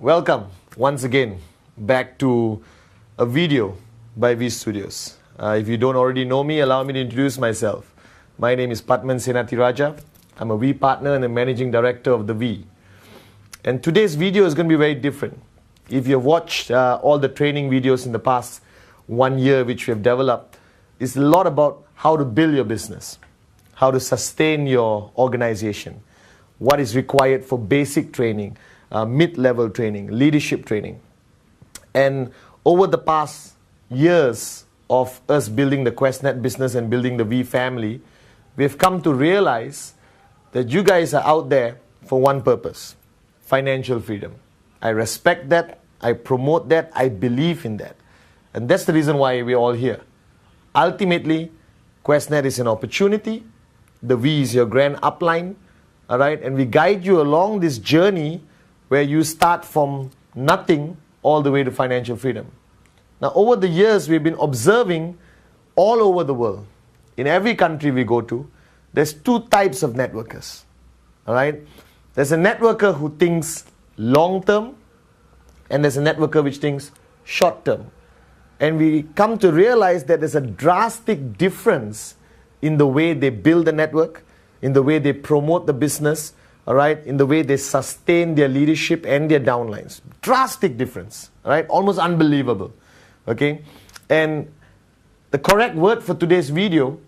Welcome once again back to a video by V Studios. If you don't already know me, allow me to introduce myself. My name is Pathman Senathirajah. I'm a V partner and a managing director of the V. And today's video is going to be very different. If you've watched all the training videos in the past 1 year which we have developed, it's a lot about how to build your business, how to sustain your organization, what is required for basic training, mid-level training, leadership training. And over the past years of us building the QuestNet business and building the V family, we've come to realize that you guys are out there for one purpose: financial freedom. I respect that, I promote that, I believe in that. And that's the reason why we're all here. Ultimately, QuestNet is an opportunity, the V is your grand upline, all right? And we guide you along this journey where you start from nothing all the way to financial freedom. Now, over the years, we've been observing all over the world, in every country we go to, there's two types of networkers, all right? There's a networker who thinks long-term, and there's a networker which thinks short-term. And we come to realize that there's a drastic difference in the way they build the network, in the way they promote the business, all right, in the way they sustain their leadership and their downlines. Drastic difference, all right, almost unbelievable, okay? And the correct word for today's video,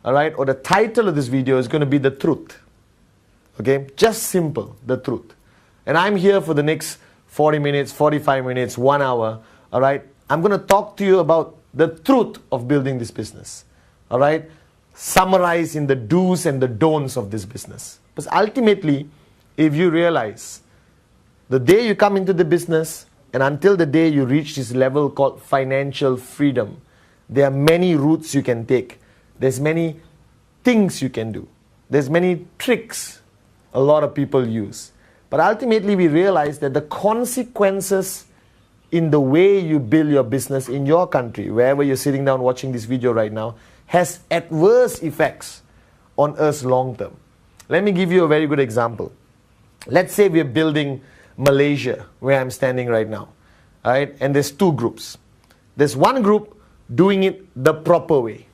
all right, or the title of this video is going to be the truth, okay? Just simple, the truth. And I'm here for the next 40 minutes, 45 minutes, 1 hour, all right? I'm going to talk to you about the truth of building this business, all right? Summarize in the do's and the don'ts of this business. Because ultimately, if you realize the day you come into the business and until the day you reach this level called financial freedom, there are many routes you can take. There's many things you can do. There's many tricks a lot of people use. But ultimately, we realize that the consequences in the way you build your business in your country, wherever you're sitting down watching this video right now, has adverse effects on us long term. Let me give you a very good example. Let's say we're building Malaysia, where I'm standing right now, all right? And there's two groups. There's one group doing it the proper way,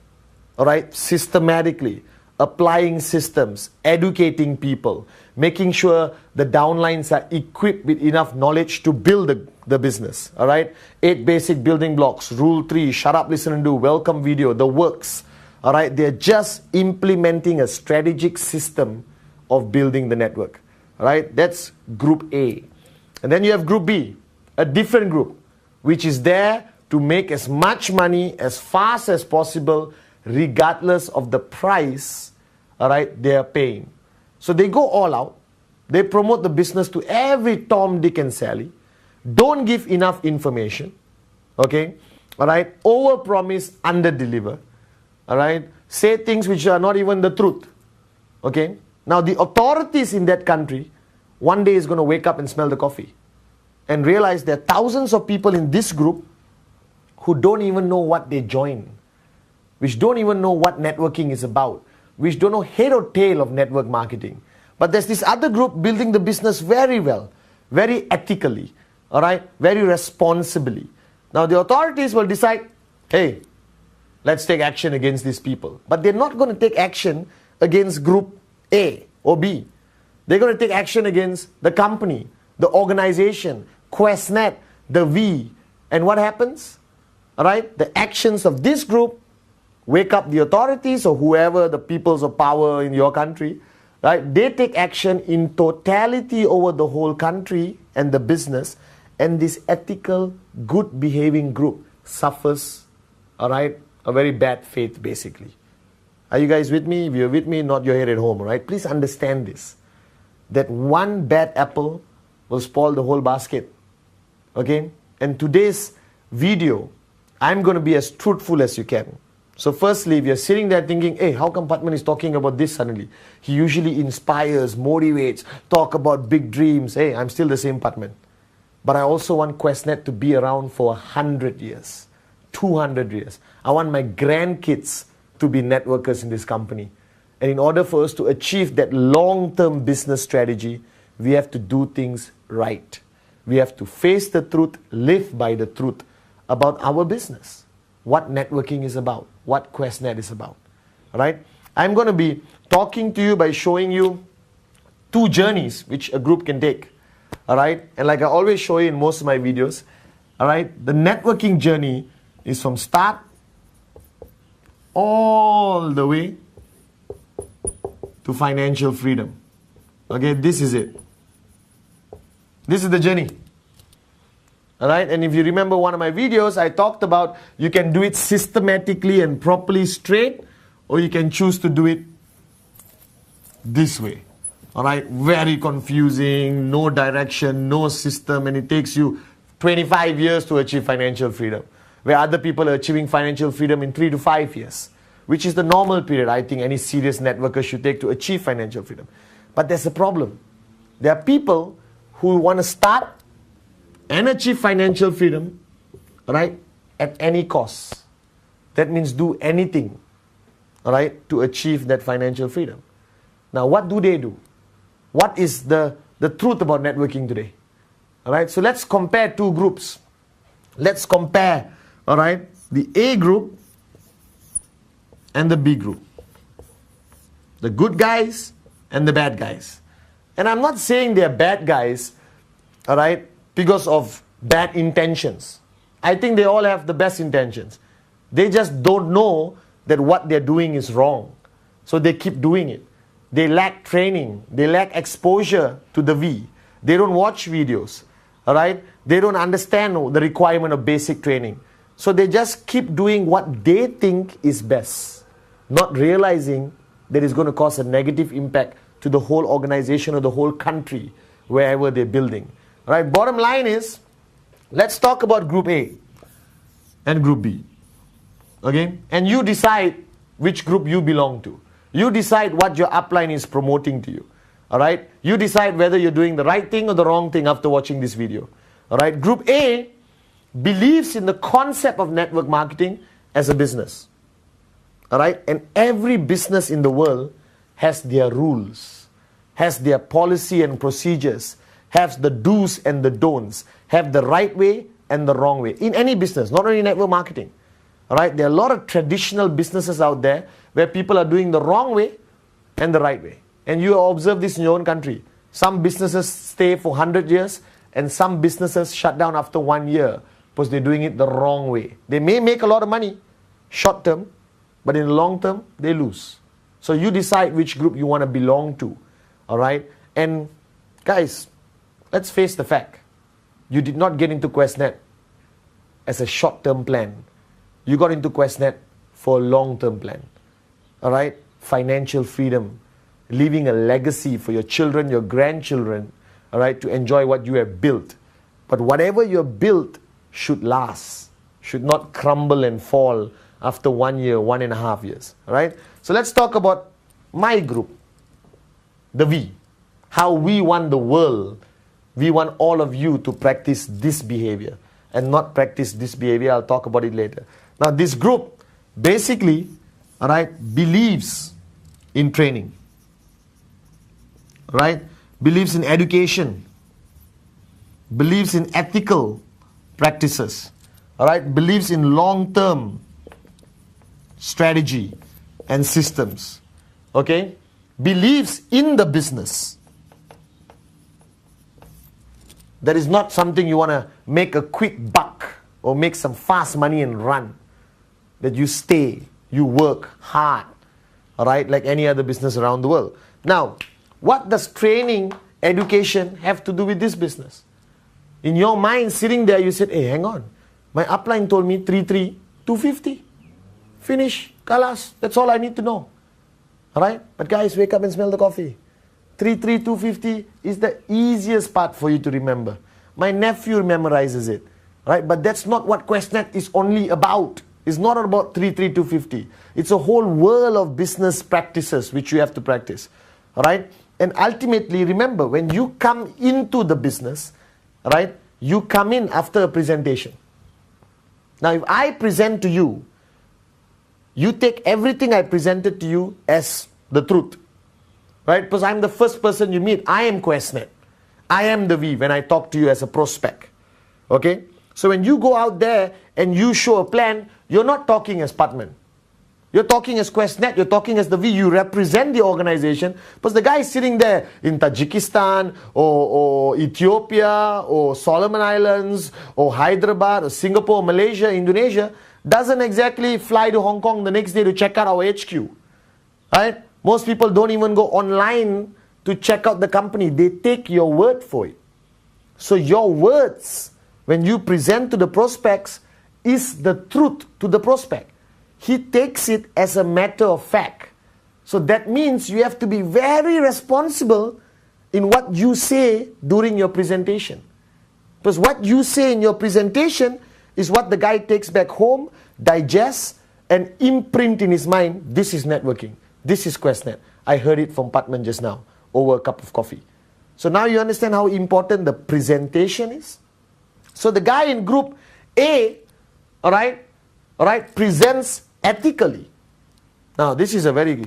all right? Systematically, applying systems, educating people, making sure the downlines are equipped with enough knowledge to build the business, all right? 8 basic building blocks, rule 3, shut up, listen and do, welcome video, the works, all right? They're just implementing a strategic system of building the network, all right? That's group A. And then you have group B, a different group, which is there to make as much money as fast as possible, regardless of the price, all right, they are paying. So they go all out. They promote the business to every Tom, Dick and Sally. Don't give enough information, okay? All right, overpromise, underdeliver, all right? Say things which are not even the truth, okay? Now the authorities in that country one day is going to wake up and smell the coffee and realize there are thousands of people in this group who don't even know what they join, which don't even know what networking is about, which don't know head or tail of network marketing. But there's this other group building the business very well, very ethically, all right, very responsibly. Now the authorities will decide, hey, let's take action against these people. But they're not going to take action against group A or B. They're going to take action against the company, the organization, QuestNet, the V. And what happens? All right, the actions of this group wake up the authorities or whoever, the peoples of power in your country, right? They take action in totality over the whole country and the business, and this ethical, good behaving group suffers, all right, a very bad fate basically. Are you guys with me? If you're with me, nod your head at home, all right? Please understand this, that one bad apple will spoil the whole basket, okay? And today's video, I'm going to be as truthful as you can. So firstly, if you're sitting there thinking, hey, how come Pathman is talking about this suddenly? He usually inspires, motivates, talk about big dreams. Hey, I'm still the same Pathman. But I also want QuestNet to be around for 100 years, 200 years. I want my grandkids to be networkers in this company. And in order for us to achieve that long-term business strategy, we have to do things right. We have to face the truth, live by the truth about our business. What networking is about, what QuestNet is about. All right? I'm going to be talking to you by showing you 2 journeys which a group can take. All right? And like I always show you in most of my videos, all right, the networking journey is from start all the way to financial freedom. Okay, this is it. This is the journey. All right, and if you remember one of my videos, I talked about you can do it systematically and properly straight, or you can choose to do it this way. All right, very confusing, no direction, no system, and it takes you 25 years to achieve financial freedom, where other people are achieving financial freedom in 3 to 5 years, which is the normal period I think any serious networker should take to achieve financial freedom. But there's a problem. There are people who want to start and achieve financial freedom, right, at any cost. That means do anything, all right, to achieve that financial freedom. Now, what do? What is the truth about networking today? All right, so let's compare 2 groups. Let's compare, all right, the A group and the B group. The good guys and the bad guys. And I'm not saying they're bad guys, all right, because of bad intentions. I think they all have the best intentions. They just don't know that what they're doing is wrong. So they keep doing it. They lack training. They lack exposure to the V. They don't watch videos. All right? They don't understand the requirement of basic training. So they just keep doing what they think is best, not realizing that it's going to cause a negative impact to the whole organization or the whole country, wherever they're building. All right? Bottom line is, let's talk about Group A and Group B. Okay? And you decide which group you belong to. You decide what your upline is promoting to you. All right? You decide whether you're doing the right thing or the wrong thing after watching this video. All right? Group A believes in the concept of network marketing as a business. All right? And every business in the world has their rules, has their policy and procedures, has the do's and the don'ts, have the right way and the wrong way. In any business, not only network marketing. All right? There are a lot of traditional businesses out there where people are doing the wrong way and the right way. And you observe this in your own country. Some businesses stay for 100 years and some businesses shut down after 1 year because they're doing it the wrong way. They may make a lot of money short term, but in the long term, they lose. So you decide which group you want to belong to. All right? And guys, let's face the fact. You did not get into QuestNet as a short-term plan. You got into QuestNet for a long-term plan. All right? Financial freedom. Leaving a legacy for your children, your grandchildren, all right, to enjoy what you have built. But whatever you have built should last, should not crumble and fall after 1 year, 1.5 years. All right? So let's talk about my group, the V. How we want the world. We want all of you to practice this behavior and not practice this behavior. I'll talk about it later. Now, this group basically, all right, believes in training. Right? Believes in education, believes in ethical practices, all right? Believes in long-term strategy and systems, okay? Believes in the business. That is not something you want to make a quick buck or make some fast money and run. That you stay, you work hard, all right? Like any other business around the world. Now, what does training, education have to do with this business? In your mind, sitting there, you said, hey, hang on. My upline told me 3.3, 250. Finish, kalas. That's all I need to know. All right? But guys, wake up and smell the coffee. 3.3, 250 is the easiest part for you to remember. My nephew memorizes it. Right? But that's not what QuestNet is only about. It's not about 3.3, 250. It's a whole world of business practices which you have to practice. All right? And ultimately, remember, when you come into the business, right, you come in after a presentation. Now, if I present to you, you take everything I presented to you as the truth. Right? Because I'm the first person you meet. I am QuestNet. I am the we when I talk to you as a prospect. Okay? So when you go out there and you show a plan, you're not talking as Pathman. You're talking as QuestNet, you're talking as the we, you represent the organization. But the guy is sitting there in Tajikistan or Ethiopia or Solomon Islands or Hyderabad or Singapore, Malaysia, Indonesia doesn't exactly fly to Hong Kong the next day to check out our HQ. Right? Most people don't even go online to check out the company. They take your word for it. So your words, when you present to the prospects, is the truth to the prospect. He takes it as a matter of fact. So that means you have to be very responsible in what you say during your presentation. Because what you say in your presentation is what the guy takes back home, digests, and imprint in his mind. This is networking. This is QuestNet. I heard it from Pathman just now over a cup of coffee. So now you understand how important the presentation is. So the guy in group A, all right, presents ethically. Now this is a very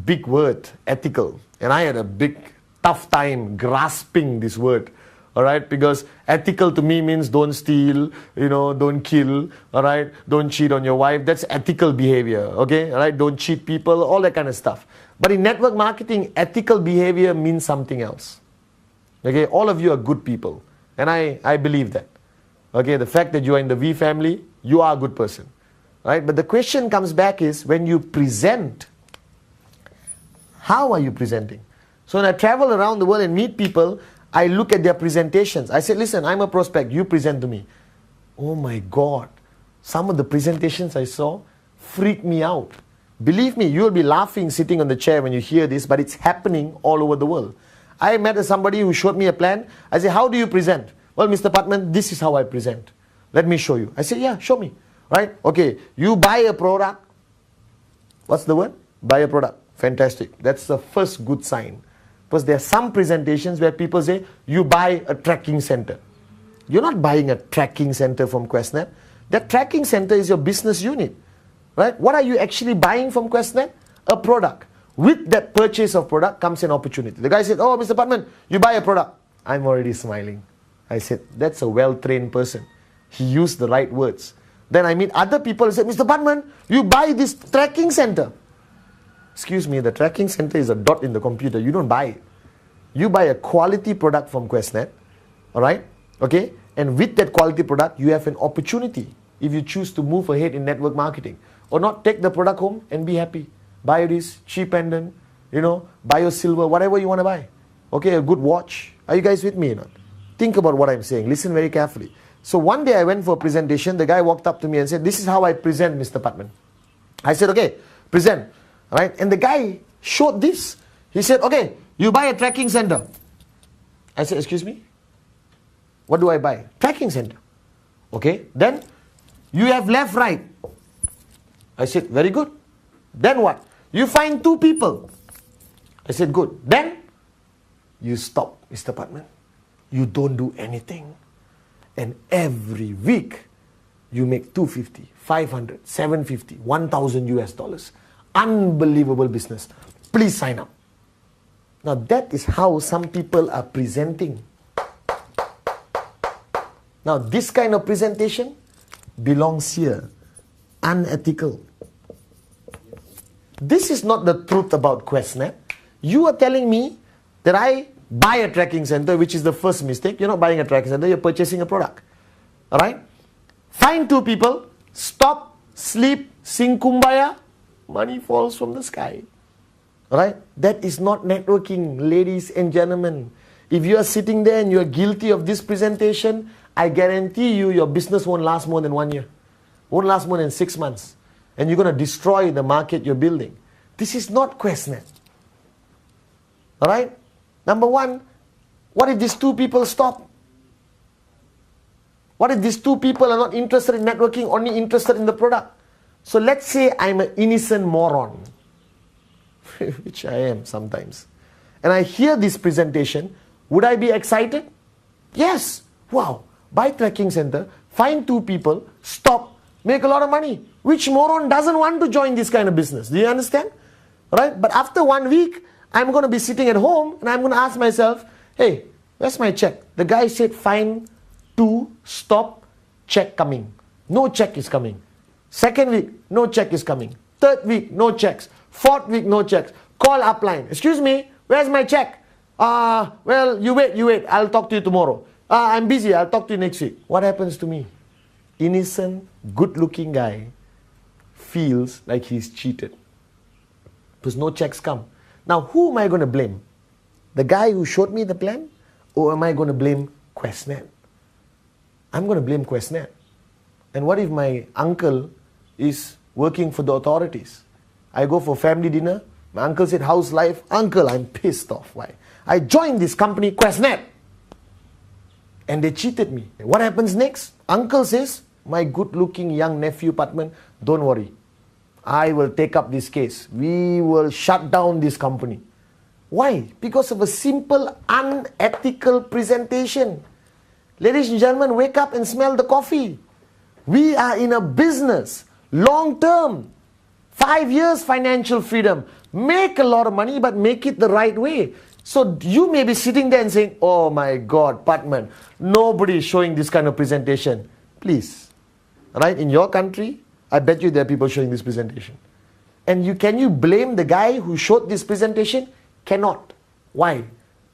big word, ethical, and I had a big tough time grasping this word, all right, because ethical to me means don't steal, don't kill, all right, don't cheat on your wife. That's ethical behavior, okay, all right, don't cheat people, all that kind of stuff. But in network marketing, ethical behavior means something else. Okay, all of you are good people, and I believe that. Okay, the fact that you are in the V family, you are a good person. Right? But the question comes back is, when you present, how are you presenting? So when I travel around the world and meet people, I look at their presentations. I say, listen, I'm a prospect, you present to me. Oh my God, some of the presentations I saw freaked me out. Believe me, you'll be laughing sitting on the chair when you hear this, but it's happening all over the world. I met somebody who showed me a plan. I say, how do you present? Well, Mr. Pathman, this is how I present. Let me show you. I say, yeah, show me. Right? Okay, you buy a product. What's the word? Buy a product. Fantastic. That's the first good sign. Because there are some presentations where people say, you buy a tracking center. You're not buying a tracking center from QuestNet. That tracking center is your business unit. Right? What are you actually buying from QuestNet? A product. With that purchase of product comes an opportunity. The guy said, oh, Mr. Pathman, you buy a product. I'm already smiling. I said, that's a well-trained person. He used the right words. Then I meet other people who say, Mr. Pathman, you buy this tracking center. Excuse me, the tracking center is a dot in the computer. You don't buy it. You buy a quality product from QuestNet. Alright? Okay? And with that quality product, you have an opportunity if you choose to move ahead in network marketing. Or not, take the product home and be happy. Buy this cheap pendant, buy your silver, whatever you want to buy. Okay, a good watch. Are you guys with me or not? Think about what I'm saying. Listen very carefully. So one day I went for a presentation. The guy walked up to me and said, this is how I present, Mr. Pathman. I said, okay, present. All right? And the guy showed this. He said, okay, you buy a tracking center. I said, excuse me? What do I buy? Tracking center. Okay, then you have left, right. I said, very good. Then what? You find two people. I said, good. Then you stop, Mr. Pathman. You don't do anything. And every week, you make $250, $500, $750, $1,000 US. Unbelievable business. Please sign up. Now that is how some people are presenting. Now this kind of presentation belongs here. Unethical. This is not the truth about QuestNet. You are telling me that I buy a tracking center, which is the first mistake. You're not buying a tracking center, you're purchasing a product. Alright? Find two people, stop, sleep, sing kumbaya, money falls from the sky. Alright? That is not networking, ladies and gentlemen. If you are sitting there and you are guilty of this presentation, I guarantee you your business won't last more than 1 year. Won't last more than 6 months. And you're going to destroy the market you're building. This is not QuestNet. Alright? Number one, what if these two people stop? What if these two people are not interested in networking, only interested in the product? So let's say I'm an innocent moron, which I am sometimes, and I hear this presentation, would I be excited? Yes. Wow. Buy tracking center, find two people, stop, make a lot of money. Which moron doesn't want to join this kind of business? Do you understand? Right? But after 1 week, I'm going to be sitting at home and I'm going to ask myself, hey, Where's my check? The guy said, fine, 2, stop, check coming. No check is coming. Second week, no check is coming. Third week, no checks. Fourth week, no checks. Call upline. Excuse me, where's my check? Well, you wait. I'll talk to you tomorrow. I'm busy. I'll talk to you next week. What happens to me? Innocent, good-looking guy feels like he's cheated because no checks come. Now, who am I going to blame? The guy who showed me the plan? Or am I going to blame QuestNet? I'm going to blame QuestNet. And what if my uncle is working for the authorities? I go for family dinner. My uncle said, how's life? Uncle, I'm pissed off. Why? I joined this company, QuestNet. And they cheated me. What happens next? Uncle says, my good-looking young nephew, Pathman, don't worry. I will take up this case. We will shut down this company. Why? Because of a simple, unethical presentation. Ladies and gentlemen, wake up and smell the coffee. We are in a business, long term. 5 years financial freedom. Make a lot of money, but make it the right way. So you may be sitting there and saying, oh my God, Pathman, nobody is showing this kind of presentation. Please, right? In your country, I bet you there are people showing this presentation. And can you blame the guy who showed this presentation? Cannot. Why?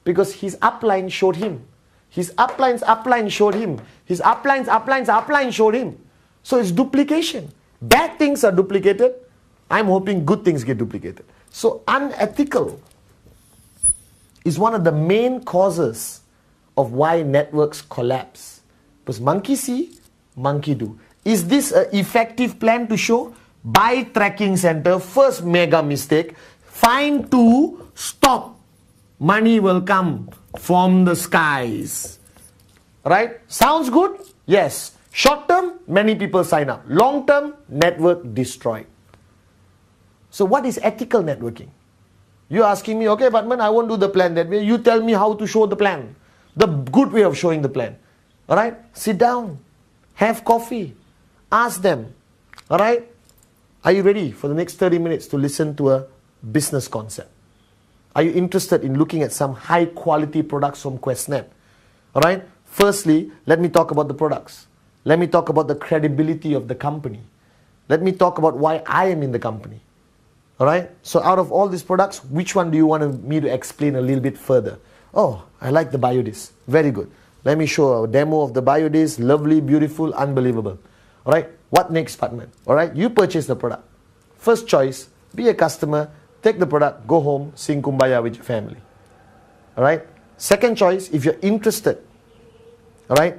Because his upline showed him. His upline's upline showed him. His upline's upline showed him. So it's duplication. Bad things are duplicated. I'm hoping good things get duplicated. So unethical is one of the main causes of why networks collapse. Because monkey see, monkey do. Is this an effective plan to show? Buy tracking center, first mega mistake. Find 2, stop. Money will come from the skies. Right? Sounds good? Yes. Short term, many people sign up. Long term, network destroyed. So what is ethical networking? You're asking me, okay, Pathman, I won't do the plan that way. You tell me how to show the plan. The good way of showing the plan. Alright? Sit down. Have coffee. Ask them. Alright? Are you ready for the next 30 minutes to listen to a business concept? Are you interested in looking at some high quality products from QuestNet? Alright? Firstly, let me talk about the products. Let me talk about the credibility of the company. Let me talk about why I am in the company. Alright? So out of all these products, which one do you want me to explain a little bit further? Oh, I like the BioDisc. Very good. Let me show a demo of the BioDisc. Lovely, beautiful, unbelievable. Alright? What next, Pathman? Alright? You purchase the product. First choice, be a customer, take the product, go home, sing Kumbaya with your family. Alright? Second choice, if you're interested, alright,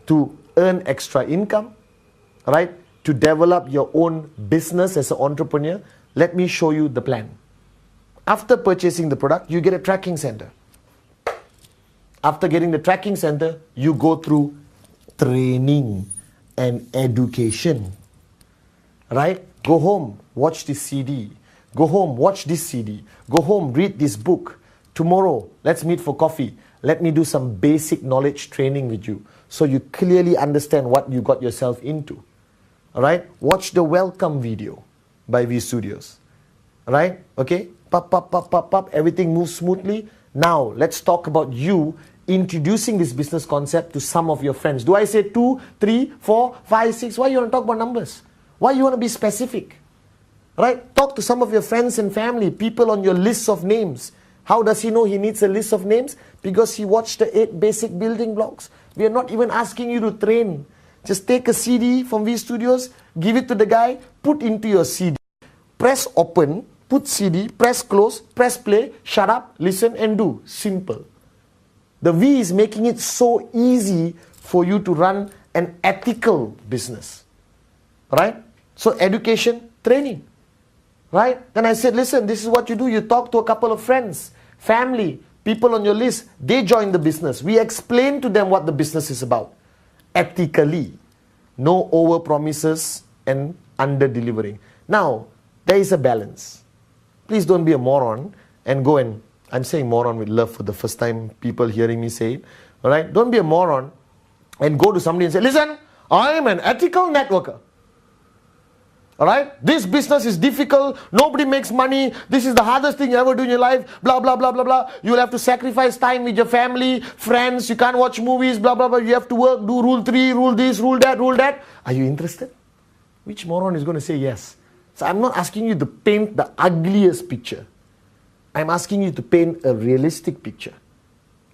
to earn extra income, alright, to develop your own business as an entrepreneur, let me show you the plan. After purchasing the product, you get a tracking center. After getting the tracking center, you go through training and education. Right? Go home, watch this CD. Go home, watch this CD. Go home, read this book. Tomorrow, let's meet for coffee. Let me do some basic knowledge training with you so you clearly understand what you got yourself into. Alright? Watch the welcome video by V Studios. Alright? Okay? Pop. Everything moves smoothly. Now, let's talk about you introducing this business concept to some of your friends. Do I say 2, 3, 4, 5, 6? Why you want to talk about numbers? Why you want to be specific? Right? Talk to some of your friends and family, people on your list of names. How does he know he needs a list of names? Because he watched the 8 basic building blocks. We are not even asking you to train. Just take a CD from V Studios, give it to the guy, put into your CD. Press open, put CD, press close, press play, shut up, listen and do. Simple. The V is making it so easy for you to run an ethical business. Right? So education, training. Right? Then I said, listen, this is what you do. You talk to a couple of friends, family, people on your list. They join the business. We explain to them what the business is about. Ethically. No over promises and under delivering. Now, there is a balance. Please don't be a moron and go and, I'm saying moron with love for the first time people hearing me say it. Alright? Don't be a moron and go to somebody and say, listen, I am an ethical networker. Alright? This business is difficult. Nobody makes money. This is the hardest thing you ever do in your life. Blah, blah, blah, blah, blah. You will have to sacrifice time with your family, friends. You can't watch movies, blah, blah, blah. You have to work, do rule 3, rule this, rule that, rule that. Are you interested? Which moron is going to say yes? So I'm not asking you to paint the ugliest picture. I'm asking you to paint a realistic picture.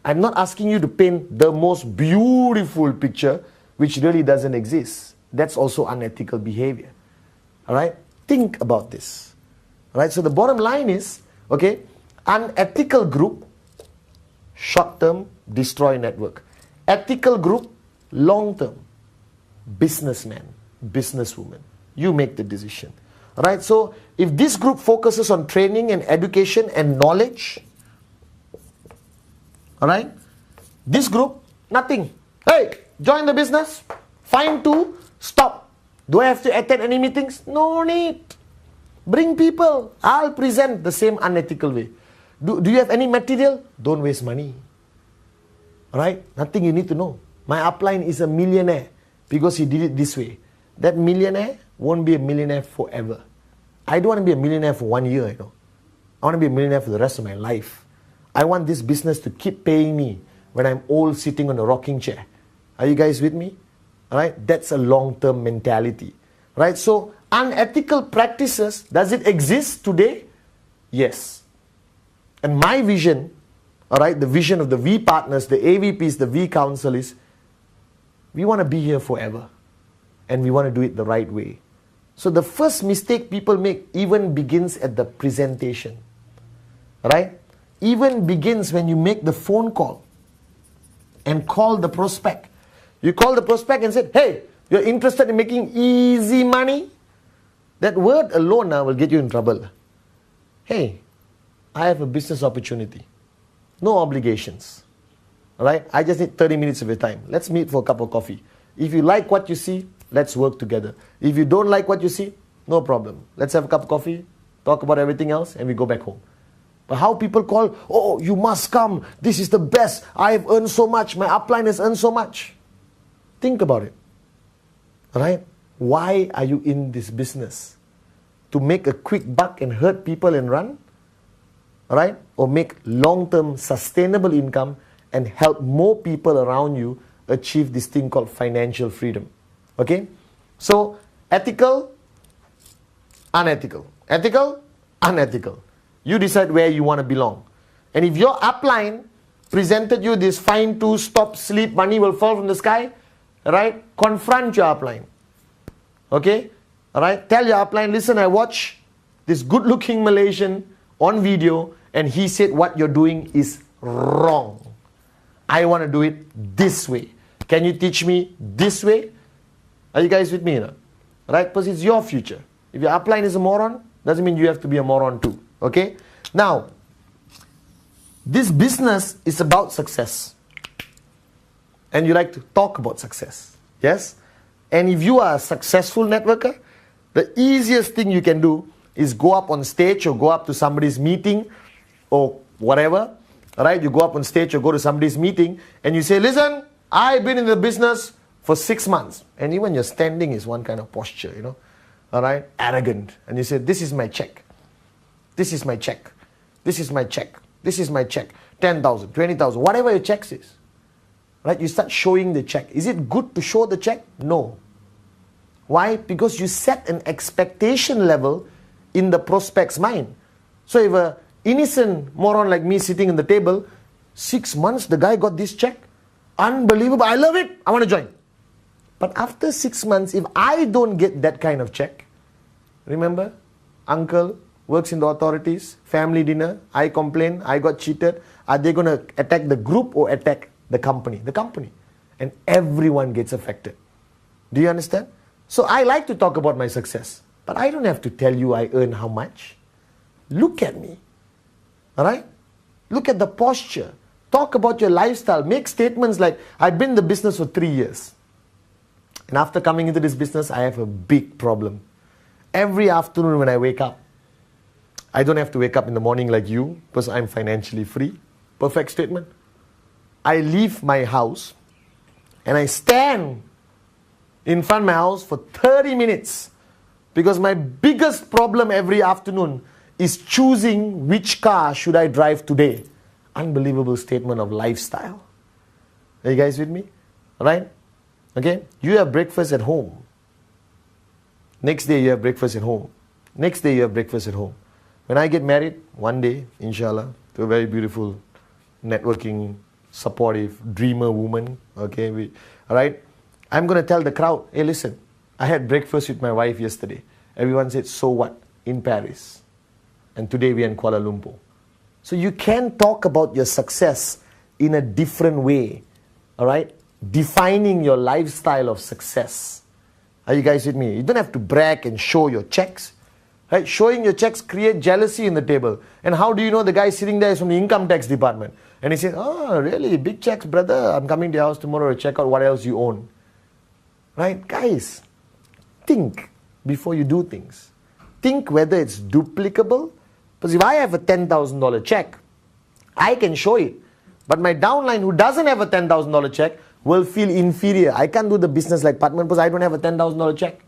I'm not asking you to paint the most beautiful picture, which really doesn't exist. That's also unethical behavior. Alright? Think about this. Alright? So the bottom line is, okay, unethical group, short-term, destroy network. Ethical group, long-term, businessman, businesswoman. You make the decision. Alright? So if this group focuses on training and education and knowledge, alright, this group, nothing. Hey, join the business, fine to stop. Do I have to attend any meetings? No need. Bring people. I'll present the same unethical way. Do you have any material? Don't waste money. Alright? Nothing you need to know. My upline is a millionaire because he did it this way. That millionaire won't be a millionaire forever. I don't want to be a millionaire for 1 year, I want to be a millionaire for the rest of my life. I want this business to keep paying me when I'm old sitting on a rocking chair. Are you guys with me? Alright, that's a long-term mentality. Right? So, unethical practices, does it exist today? Yes. And my vision, alright, the vision of the V partners, the AVPs, the V council is, we want to be here forever. And we want to do it the right way. So the first mistake people make even begins at the presentation. Right? Even begins when you make the phone call and call the prospect. You call the prospect and say, hey, you're interested in making easy money? That word alone now will get you in trouble. Hey, I have a business opportunity. No obligations. Alright? I just need 30 minutes of your time. Let's meet for a cup of coffee. If you like what you see, let's work together. If you don't like what you see, no problem. Let's have a cup of coffee, talk about everything else, and we go back home. But how people call, oh, you must come. This is the best. I have earned so much. My upline has earned so much. Think about it. Alright? Why are you in this business? To make a quick buck and hurt people and run? Alright? Or make long-term sustainable income and help more people around you achieve this thing called financial freedom. Okay? So, ethical, unethical. Ethical, unethical. You decide where you want to belong. And if your upline presented you this fine to stop, sleep, money will fall from the sky, right? Confront your upline. Okay? Alright? Tell your upline, listen, I watch this good-looking Malaysian on video and he said what you're doing is wrong. I want to do it this way. Can you teach me this way? Are you guys with me? Right? Because it's your future. If your upline is a moron, doesn't mean you have to be a moron too. Okay? Now, this business is about success. And you like to talk about success. Yes? And if you are a successful networker, the easiest thing you can do is go up on stage or go up to somebody's meeting or whatever. Alright? You go up on stage or go to somebody's meeting and you say, listen, I've been in the business for 6 months. And even your standing is one kind of posture, Alright? Arrogant. And you say, this is my check. This is my check. This is my check. This is my check. 10,000, 20,000, whatever your check is. Right? You start showing the check. Is it good to show the check? No. Why? Because you set an expectation level in the prospect's mind. So if an innocent moron like me sitting in the table, 6 months the guy got this check. Unbelievable. I love it. I want to join. But after 6 months, if I don't get that kind of check, remember, uncle works in the authorities, family dinner, I complain, I got cheated. Are they going to attack the group or attack the company? The company. And everyone gets affected. Do you understand? So I like to talk about my success. But I don't have to tell you I earn how much. Look at me. Alright? Look at the posture. Talk about your lifestyle. Make statements like, I've been in the business for 3 years. And after coming into this business, I have a big problem. Every afternoon when I wake up, I don't have to wake up in the morning like you because I'm financially free. Perfect statement. I leave my house and I stand in front of my house for 30 minutes Because my biggest problem every afternoon is choosing which car should I drive today. Unbelievable statement of lifestyle. Are you guys with me? Alright? Okay? You have breakfast at home. Next day you have breakfast at home. Next day you have breakfast at home. When I get married, one day, inshallah, to a very beautiful, networking, supportive, dreamer woman, okay, alright, I'm going to tell the crowd, hey listen, I had breakfast with my wife yesterday. Everyone said, so what? In Paris. And today we are in Kuala Lumpur. So you can talk about your success in a different way, alright, defining your lifestyle of success. Are you guys with me? You don't have to brag and show your checks. Right? Showing your checks create jealousy in the table. And how do you know the guy sitting there is from the income tax department? And he says, oh, really? Big checks, brother. I'm coming to your house tomorrow to check out what else you own. Right? Guys, think before you do things. Think whether it's duplicable. Because if I have a $10,000 check, I can show it. But my downline who doesn't have a $10,000 check will feel inferior. I can't do the business like Pathman because I don't have a $10,000 check.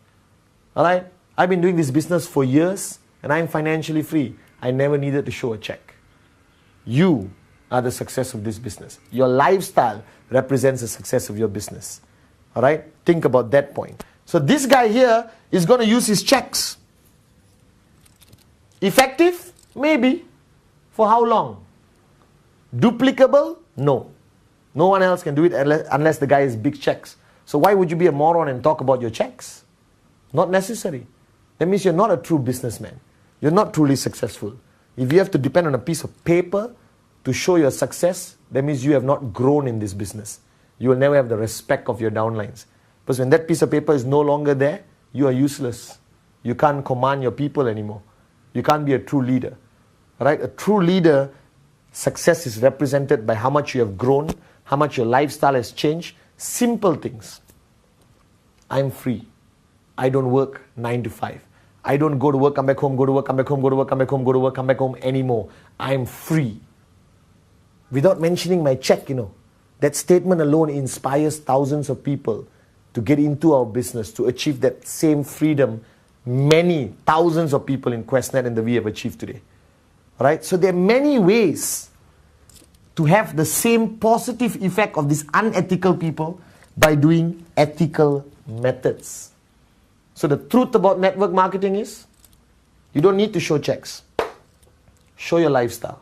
Alright? I've been doing this business for years and I'm financially free. I never needed to show a check. You are the success of this business. Your lifestyle represents the success of your business. Alright? Think about that point. So this guy here is going to use his checks. Effective? Maybe. For how long? Duplicable? No. No one else can do it unless the guy has big checks. So why would you be a moron and talk about your checks? Not necessary. That means you're not a true businessman. You're not truly successful. If you have to depend on a piece of paper to show your success, that means you have not grown in this business. You will never have the respect of your downlines. Because when that piece of paper is no longer there, you are useless. You can't command your people anymore. You can't be a true leader. Right? A true leader, success is represented by how much you have grown, how much your lifestyle has changed. Simple things. I'm free. I don't work 9 to 5. I don't go to work, come back home, go to work, come back home, go to work, come back home, go to work, come back home anymore. I'm free. Without mentioning my check, that statement alone inspires thousands of people to get into our business, to achieve that same freedom many thousands of people in QuestNet and the we have achieved today. Right? So there are many ways to have the same positive effect of these unethical people by doing ethical methods. So the truth about network marketing is, you don't need to show checks. Show your lifestyle.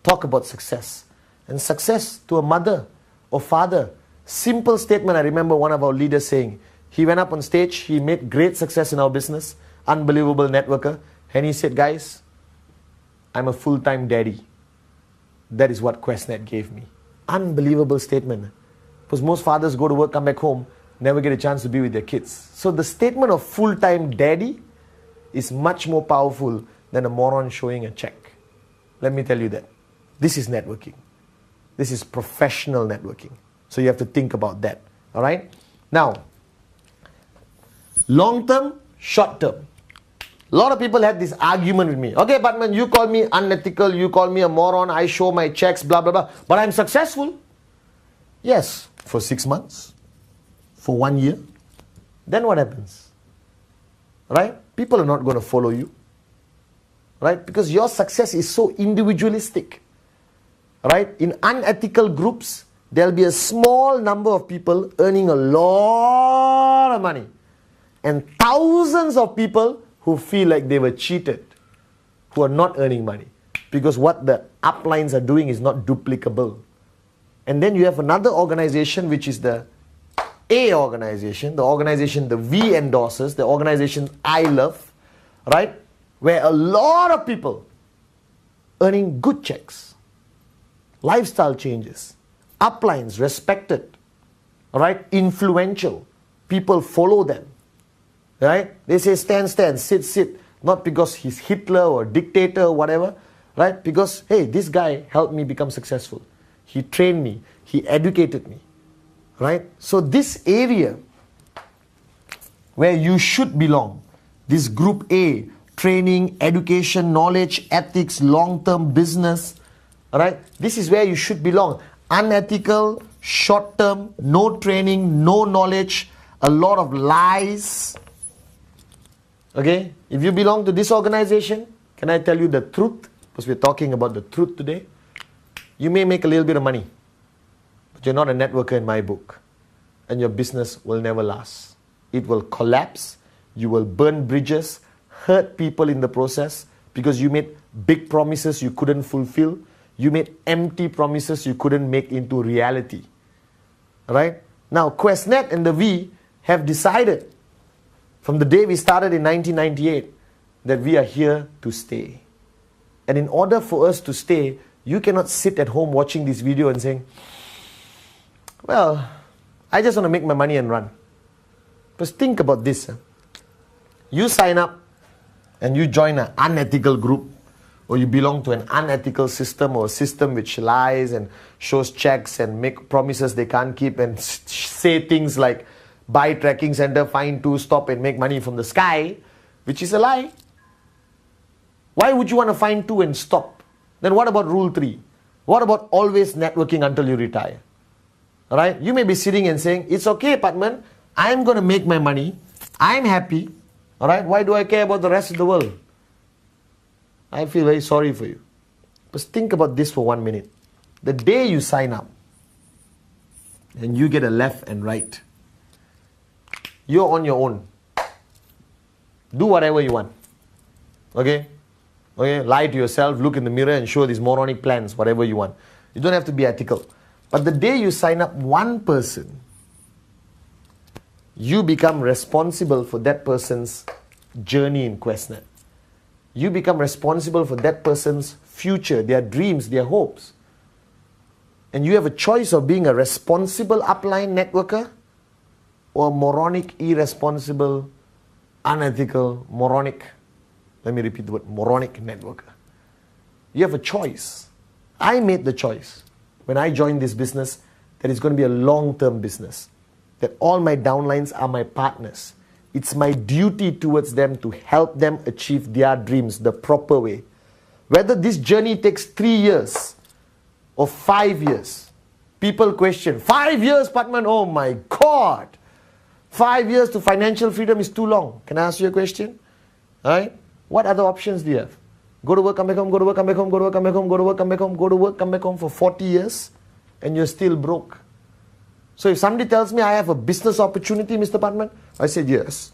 Talk about success. And success to a mother or father. Simple statement I remember one of our leaders saying. He went up on stage, he made great success in our business, unbelievable networker, and he said, guys, I'm a full-time daddy. That is what QuestNet gave me. Unbelievable statement. Because most fathers go to work, come back home, never get a chance to be with their kids. So the statement of full-time daddy is much more powerful than a moron showing a check. Let me tell you that. This is networking. This is professional networking. So you have to think about that. Alright? Now, long-term, short-term. A lot of people had this argument with me. Okay, Pathman, you call me unethical, you call me a moron, I show my checks, blah, blah, blah. But I'm successful. Yes, for 6 months. For 1 year. Then what happens? Right? People are not going to follow you. Right? Because your success is so individualistic. Right? In unethical groups, there'll be a small number of people earning a lot of money. And thousands of people who feel like they were cheated, who are not earning money. Because what the uplines are doing is not duplicable. And then you have another organization which is the A organization, the organization the V endorses, the organization I love, right? Where a lot of people earning good checks, lifestyle changes, uplines respected, right? Influential, people follow them, right? They say stand, stand, sit, sit, not because he's Hitler or dictator or whatever, right? Because, hey, this guy helped me become successful. He trained me, he educated me. Right? So this area where you should belong, this group A, training, education, knowledge, ethics, long-term business, right? This is where you should belong. Unethical, short-term, no training, no knowledge, a lot of lies, Okay? If you belong to this organization, can I tell you the truth? Because we're talking about the truth today. You may make a little bit of money, but you're not a networker in my book. And your business will never last. It will collapse. You will burn bridges, hurt people in the process because you made big promises you couldn't fulfill. You made empty promises you couldn't make into reality. Right? Now, QuestNet and the V have decided from the day we started in 1998 that we are here to stay. And in order for us to stay, you cannot sit at home watching this video and saying, well, I just want to make my money and run. Just think about this. You sign up and you join an unethical group, or you belong to an unethical system or a system which lies and shows checks and make promises they can't keep and say things like buy tracking center, find two, stop and make money from the sky, which is a lie. Why would you want to find two and stop? Then what about rule 3? What about always networking until you retire? Alright? You may be sitting and saying, it's okay, Pathman, I'm going to make my money. I'm happy. Alright? Why do I care about the rest of the world? I feel very sorry for you. Just think about this for 1 minute. The day you sign up and you get a left and right, you're on your own. Do whatever you want. Okay? Okay? Lie to yourself, look in the mirror and show these moronic plans, whatever you want. You don't have to be ethical. But the day you sign up one person, you become responsible for that person's journey in QuestNet. You become responsible for that person's future, their dreams, their hopes. And you have a choice of being a responsible upline networker or a moronic, irresponsible, unethical, moronic, let me repeat the word, moronic networker. You have a choice. I made the choice when I joined this business that it's going to be a long-term business, that all my downlines are my partners. It's my duty towards them to help them achieve their dreams the proper way. Whether this journey takes 3 years or 5 years, people question, 5 years, Pathman, oh my God. 5 years to financial freedom is too long. Can I ask you a question? All right? What other options do you have? Go to work, come back home, go to work, come back home, go to work, come back home, go to work, come back home, go to work, come back home for 40 years and you're still broke. So if somebody tells me I have a business opportunity, Mr. Pathman, I said yes.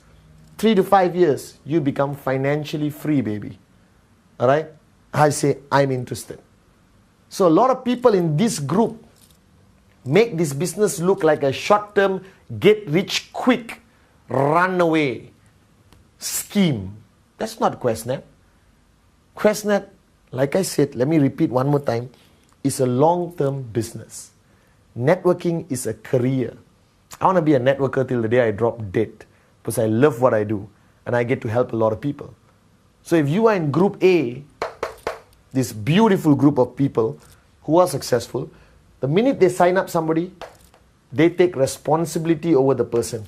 3 to 5 years, you become financially free, baby. All right? I say, I'm interested. So a lot of people in this group make this business look like a short-term, get-rich-quick, run-away scheme. That's not QuestNet. QuestNet, like I said, let me repeat one more time, is a long-term business. Networking is a career. I want to be a networker till the day I drop dead because I love what I do and I get to help a lot of people. So if you are in group A, this beautiful group of people who are successful, the minute they sign up somebody, they take responsibility over the person.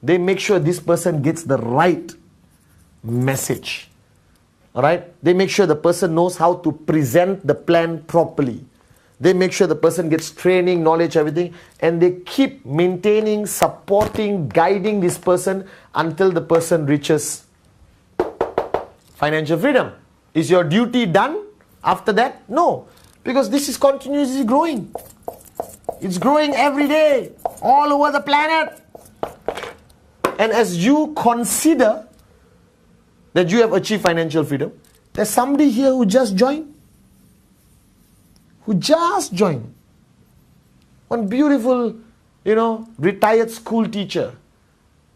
They make sure this person gets the right message. Alright? They make sure the person knows how to present the plan properly. They make sure the person gets training, knowledge, everything. And they keep maintaining, supporting, guiding this person until the person reaches financial freedom. Is your duty done after that? No. Because this is continuously growing. It's growing every day, all over the planet. And as you consider that you have achieved financial freedom, there's somebody here who just joined. Who just joined. One beautiful, retired school teacher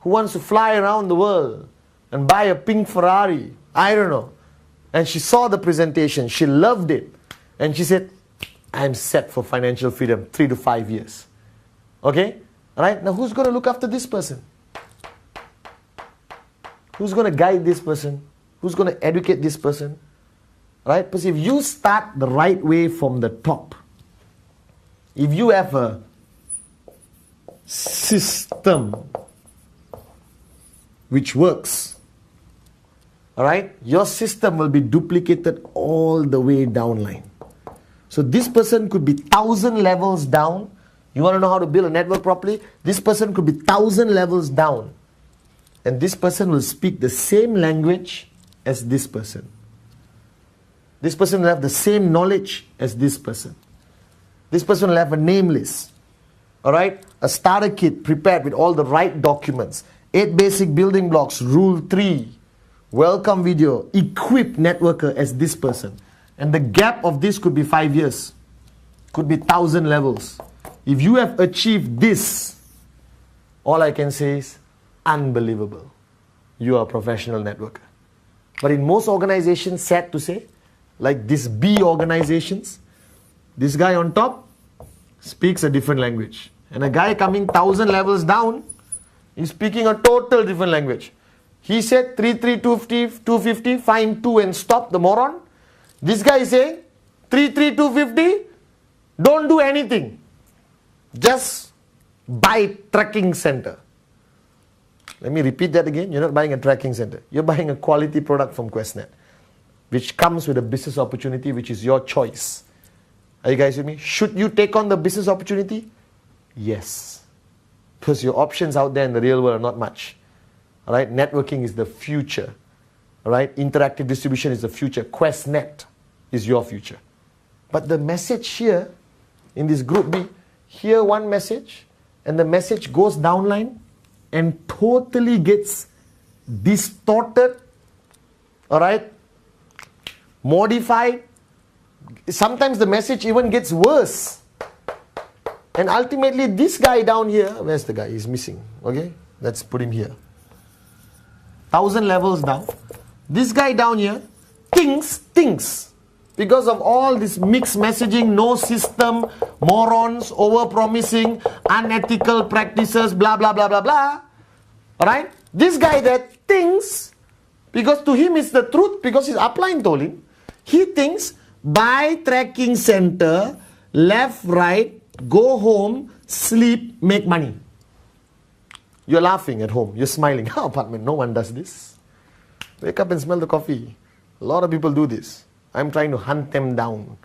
who wants to fly around the world and buy a pink Ferrari. I don't know. And she saw the presentation. She loved it. And she said, I'm set for financial freedom 3 to 5 years. Okay? Alright? Now who's going to look after this person? Who's going to guide this person? Who's going to educate this person? Right? Because if you start the right way from the top, if you have a system which works, alright, your system will be duplicated all the way downline. So this person could be 1,000 levels down. You want to know how to build a network properly? This person could be 1,000 levels down. and this person will speak the same language as this person. This person will have the same knowledge as this person. This person will have a name list. Alright? A starter kit prepared with all the right documents. 8 basic building blocks, rule 3. Welcome video, equipped networker as this person. And the gap of this could be 5 years. Could be 1,000 levels. If you have achieved this, all I can say is unbelievable. You are a professional networker. But in most organizations, sad to say, like these B organizations, this guy on top speaks a different language. And a guy coming 1,000 levels down is speaking a total different language. He said 33250, 250, find 2 and stop, the moron. This guy is saying 33250, don't do anything. Just buy tracking center. Let me repeat that again. You're not buying a tracking center. You're buying a quality product from QuestNet, which comes with a business opportunity, which is your choice. Are you guys with me? Should you take on the business opportunity? Yes. Because your options out there in the real world are not much. All right? Networking is the future. All right? Interactive distribution is the future. QuestNet is your future. But the message here in this group B, hear one message, and the message goes downline and totally gets distorted. All right? Modified. Sometimes the message even gets worse. And ultimately, this guy down here, where's the guy? He's missing. Okay? Let's put him here. 1,000 levels down. This guy down here thinks. Because of all this mixed messaging, no system, morons, over-promising, unethical practices, blah, blah, blah, blah, blah. Alright? This guy that thinks, because to him it's the truth, because his upline told him, he thinks, buy tracking center, left, right, go home, sleep, make money. You're laughing at home. You're smiling. Oh, Pathman, no one does this. Wake up and smell the coffee. A lot of people do this. I'm trying to hunt them down.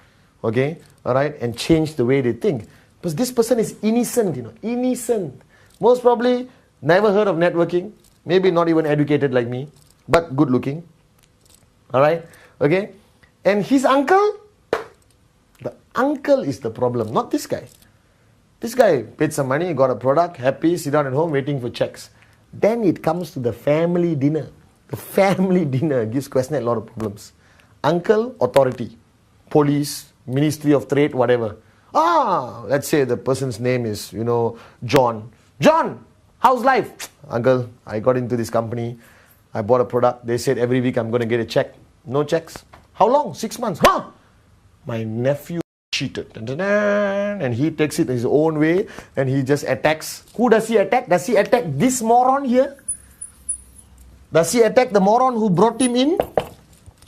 Okay? Alright? And change the way they think. Because this person is innocent, Innocent. Most probably never heard of networking. Maybe not even educated like me. But good looking. Alright? Okay? And his uncle? The uncle is the problem, not this guy. This guy paid some money, got a product, happy, sit down at home waiting for checks. Then it comes to the family dinner. The family dinner gives QuestNet a lot of problems. Uncle, authority, police, Ministry of Trade, whatever. Let's say the person's name is, John. John, how's life? Uncle, I got into this company. I bought a product. They said every week I'm going to get a check. No checks. How long? 6 months. My nephew cheated. And he takes it his own way and he just attacks. Who does he attack? Does he attack this moron here? Does he attack the moron who brought him in?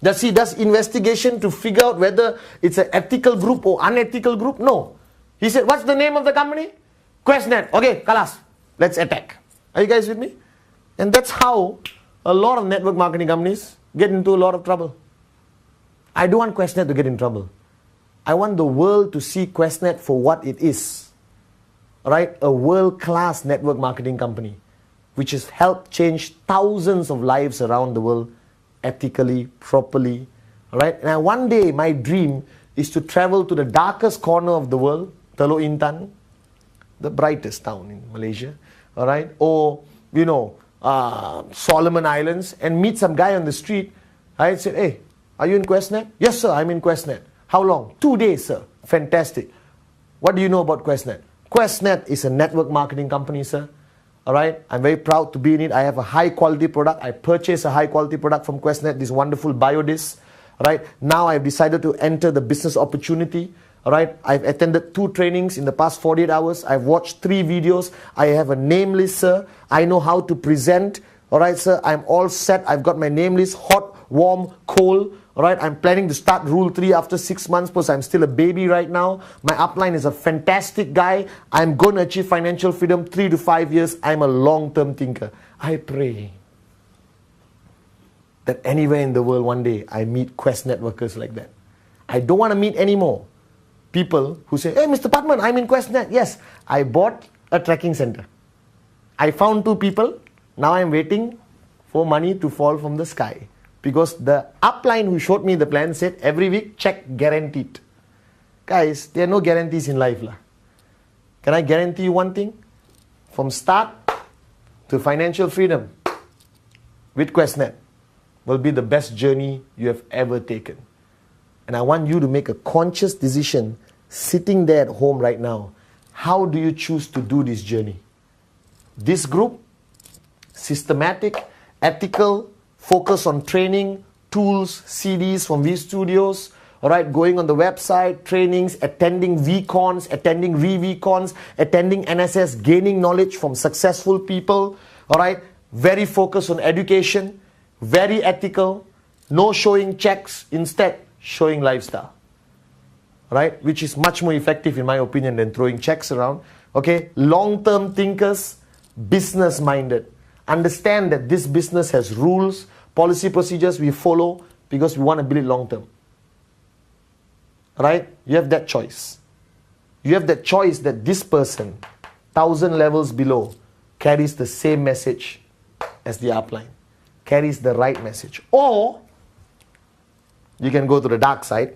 Does he do investigation to figure out whether it's an ethical group or unethical group? No. He said, what's the name of the company? QuestNet. Okay, Kalas. Let's attack. Are you guys with me? And that's how a lot of network marketing companies get into a lot of trouble. I don't want QuestNet to get in trouble. I want the world to see QuestNet for what it is. Alright? A world-class network marketing company which has helped change thousands of lives around the world ethically, properly. Alright? Now one day my dream is to travel to the darkest corner of the world, Teluk Intan, the brightest town in Malaysia. Alright? Or, Solomon Islands, and meet some guy on the street. I said, hey, are you in QuestNet? Yes, sir, I'm in QuestNet. How long? 2 days, sir. Fantastic. What do you know about QuestNet? QuestNet is a network marketing company, sir. Alright? I'm very proud to be in it. I have a high quality product. I purchased a high quality product from QuestNet, this wonderful BioDis. Alright? Now I've decided to enter the business opportunity. Alright? I've attended 2 trainings in the past 48 hours. I've watched 3 videos. I have a name list, sir. I know how to present. Alright, sir. I'm all set. I've got my name list, hot, warm, cold. Alright, I'm planning to start Rule 3 after 6 months because I'm still a baby right now. My upline is a fantastic guy. I'm going to achieve financial freedom 3 to 5 years. I'm a long-term thinker. I pray that anywhere in the world one day I meet Quest networkers like that. I don't want to meet any more people who say, hey, Mr. Pathman, I'm in QuestNet. Yes, I bought a tracking center. I found 2 people. Now I'm waiting for money to fall from the sky. Because the upline who showed me the plan said every week, check guaranteed. Guys, there are no guarantees in life. Can I guarantee you one thing? From start to financial freedom with QuestNet will be the best journey you have ever taken. And I want you to make a conscious decision sitting there at home right now. How do you choose to do this journey? This group, systematic, ethical, focus on training, tools, CDs from V Studios, all right, going on the website, trainings, attending VCons, attending re-VCons, attending NSS, gaining knowledge from successful people, all right, very focused on education, very ethical, no showing checks, instead showing lifestyle, right, which is much more effective in my opinion than throwing checks around, okay, long-term thinkers, business-minded, understand that this business has rules, policy procedures we follow because we want to build it long-term. Right? You have that choice. You have that choice that this person, 1,000 levels below, carries the same message as the upline, carries the right message. Or you can go to the dark side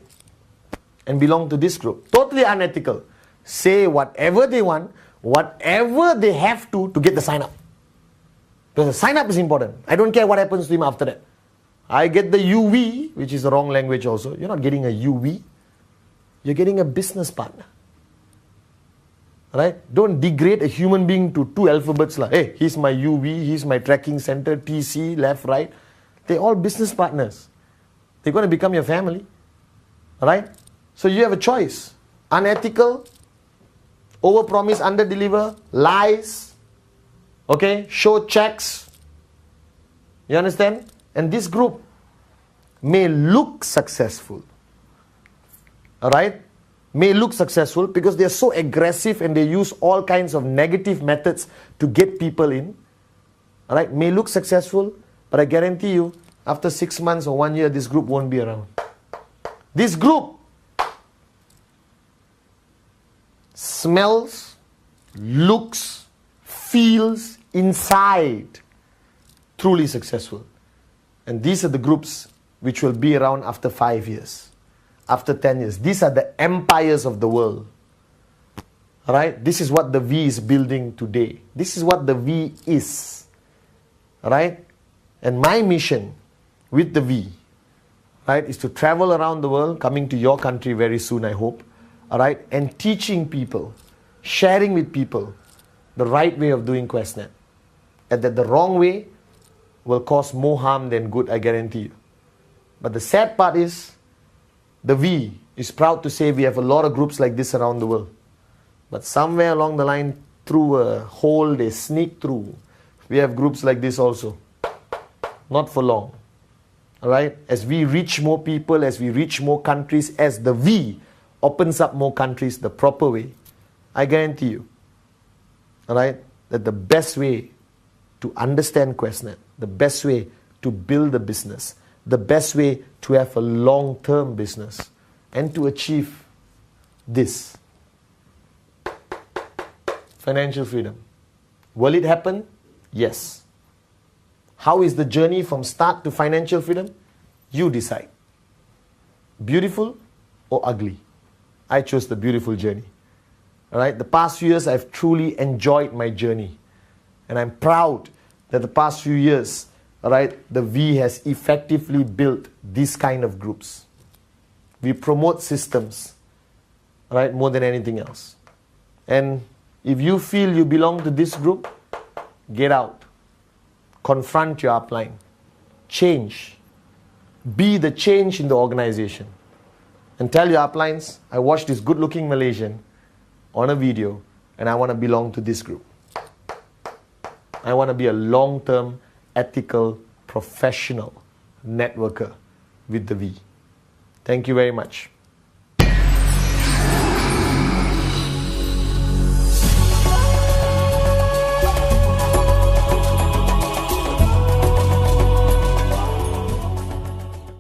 and belong to this group. Totally unethical. Say whatever they want, whatever they have to get the sign up. Because the sign up is important. I don't care what happens to him after that. I get the UV, which is the wrong language also. You're not getting a UV. You're getting a business partner. Right? Don't degrade a human being to 2 alphabets. Like, hey, he's my UV, he's my tracking center, TC, left, right. They're all business partners. They're going to become your family. Right? So you have a choice. Unethical, overpromise, underdeliver, lies, okay, show checks. You understand? And this group may look successful. Alright? May look successful because they are so aggressive and they use all kinds of negative methods to get people in. Alright? May look successful, but I guarantee you, after 6 months or 1 year, this group won't be around. This group smells, looks, feels inside truly successful. And these are the groups which will be around after 5 years, after 10 years. These are the empires of the world. Alright? This is what the V is building today. This is what the V is. Alright? And my mission with the V, right, is to travel around the world, coming to your country very soon, I hope. Alright? And teaching people, sharing with people the right way of doing QuestNet. And that the wrong way will cause more harm than good, I guarantee you. But the sad part is, the V is proud to say we have a lot of groups like this around the world. But somewhere along the line, through a hole they sneak through, we have groups like this also. Not for long. Alright? As we reach more people, as we reach more countries, as the V opens up more countries the proper way, I guarantee you, alright, that the best way to understand QuestNet, the best way to build a business, the best way to have a long-term business and to achieve this, financial freedom. Will it happen? Yes. How is the journey from start to financial freedom? You decide. Beautiful or ugly? I chose the beautiful journey. Alright, the past few years I've truly enjoyed my journey. And I'm proud that the past few years, alright, the V has effectively built these kind of groups. We promote systems, alright, more than anything else. And if you feel you belong to this group, get out. Confront your upline. Change. Be the change in the organization. And tell your uplines, I watched this good-looking Malaysian on a video and I want to belong to this group. I want to be a long-term, ethical, professional networker with the V. Thank you very much.